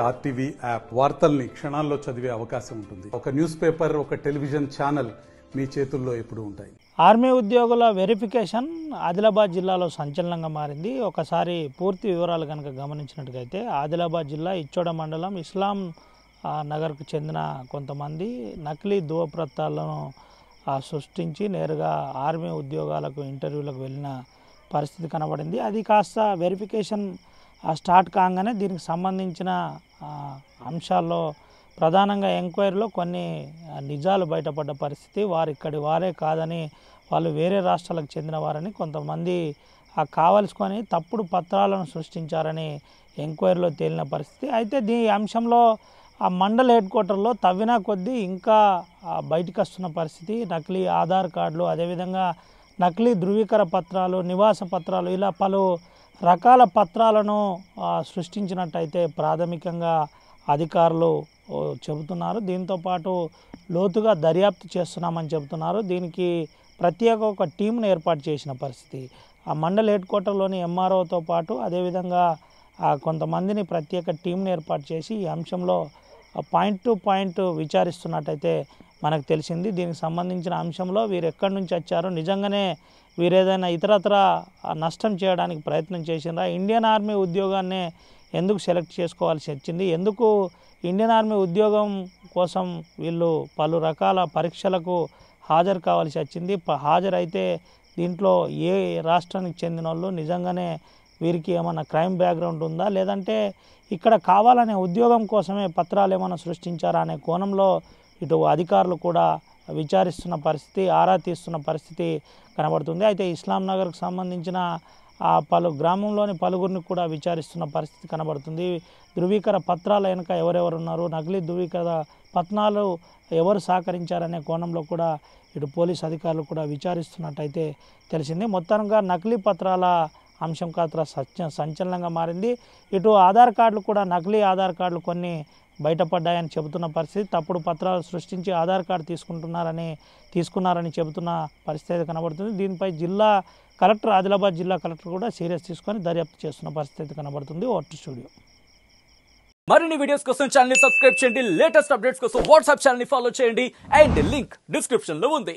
RTV app వార్తల్ని క్షణాల్లో చదివే అవకాశం ఉంటుంది. ఒక న్యూస్ పేపర్, ఒక టెలివిజన్ ఛానల్ మీ చేతుల్లో ఎప్పుడూ ఉంటాయి. ఆర్మీ ఉద్యోగుల వెరిఫికేషన్ ఆదిలాబాద్ జిల్లాలో సంచలనంగా మారింది. ఒకసారి పూర్తి వివరాలు కనుక గమనించినట్టుగైతే ఆదిలాబాద్ జిల్లా ఇచ్చోడ మండలం ఇస్లాం నగర్కు చెందిన కొంతమంది నకిలీ ధృవపత్రాలను సృష్టించి నేరుగా ఆర్మీ ఉద్యోగాలకు ఇంటర్వ్యూలకు వెళ్ళిన పరిస్థితి కనబడింది. అది కాస్త వెరిఫికేషన్ స్టార్ట్ కాగానే దీనికి సంబంధించిన అంశాల్లో ప్రధానంగా ఎంక్వైరీలో కొన్ని నిజాలు బయటపడ్డ పరిస్థితి. వారు ఇక్కడి వారే కాదని, వాళ్ళు వేరే రాష్ట్రాలకు చెందిన వారని కొంతమంది కావలసుకొని తప్పుడు పత్రాలను సృష్టించారని ఎంక్వైరీలో తేలిన పరిస్థితి. అయితే ఈ అంశంలో ఆ మండల హెడ్ క్వార్టర్లో తవ్వినా కొద్దీ ఇంకా బయటకు వస్తున్న పరిస్థితి. నకిలీ ఆధార్ కార్డులు, అదేవిధంగా నకిలీ ధృవీకరణ పత్రాలు, నివాస పత్రాలు, ఇలా పలు రకాల పత్రాలను సృష్టించినట్టయితే ప్రాథమికంగా అధికారులు చెబుతున్నారు. దీంతోపాటు లోతుగా దర్యాప్తు చేస్తున్నామని చెబుతున్నారు. దీనికి ప్రత్యేక ఒక టీంను ఏర్పాటు చేసిన పరిస్థితి. ఆ మండల హెడ్ క్వార్టర్లోని ఎంఆర్ఓతో పాటు అదేవిధంగా కొంతమందిని ప్రత్యేక టీంను ఏర్పాటు చేసి ఈ అంశంలో పాయింట్ టు పాయింట్ విచారిస్తున్నట్టయితే మనకు తెలిసింది. దీనికి సంబంధించిన అంశంలో వీరు ఎక్కడి నుంచి వచ్చారో, నిజంగానే వీరేదైనా ఇతరత్ర నష్టం చేయడానికి ప్రయత్నం చేసిండ్రా, ఇండియన్ ఆర్మీ ఉద్యోగాన్నే ఎందుకు సెలెక్ట్ చేసుకోవాల్సి వచ్చింది, ఎందుకు ఇండియన్ ఆర్మీ ఉద్యోగం కోసం వీళ్ళు పలు రకాల పరీక్షలకు హాజరు కావాల్సి వచ్చింది, హాజరైతే దీంట్లో ఏ రాష్ట్రానికి చెందిన వాళ్ళు, నిజంగానే వీరికి ఏమైనా క్రైమ్ బ్యాక్గ్రౌండ్ ఉందా, లేదంటే ఇక్కడ కావాలనే ఉద్యోగం కోసమే పత్రాలు ఏమైనా సృష్టించారా అనే కోణంలో ఇటు అధికారులు కూడా విచారిస్తున్న పరిస్థితి, ఆరా తీస్తున్న పరిస్థితి కనబడుతుంది. అయితే ఇస్లాం నగర్కు సంబంధించిన పలు గ్రామంలోని పలువురిని కూడా విచారిస్తున్న పరిస్థితి కనబడుతుంది. ధృవీకరణ పత్రాల వెనుక ఎవరెవరు ఉన్నారు, నకిలీ ధృవీకరణ పత్రాలు ఎవరు సహకరించారనే కోణంలో కూడా ఇటు పోలీస్ అధికారులు కూడా విచారిస్తున్నట్టయితే తెలిసింది. మొత్తంగా నకిలీ పత్రాల అంశం కాస్త సంచలనంగా మారింది. ఇటు ఆధార్ కార్డులు కూడా, నకిలీ ఆధార్ కార్డులు కొన్ని బయటపడ్డాయని చెబుతున్న పరిస్థితి. తప్పుడు పత్రాలు సృష్టించి ఆధార్ కార్డు తీసుకున్నారని చెబుతున్న పరిస్థితి కనబడుతుంది. దీనిపై జిల్లా కలెక్టర్, ఆదిలాబాద్ జిల్లా కలెక్టర్ కూడా సీరియస్ తీసుకొని దర్యాప్తు చేస్తున్న పరిస్థితి కనబడుతుంది. Vote studio. మరిన్ని వీడియోస్ కోసం ఛానల్ ని సబ్స్క్రైబ్ చేయండి. లేటెస్ట్ అప్డేట్స్ కోసం వాట్సాప్ ఛానల్ ని ఫాలో చేయండి. అండ్ లింక్ డిస్క్రిప్షన్ లో ఉంది.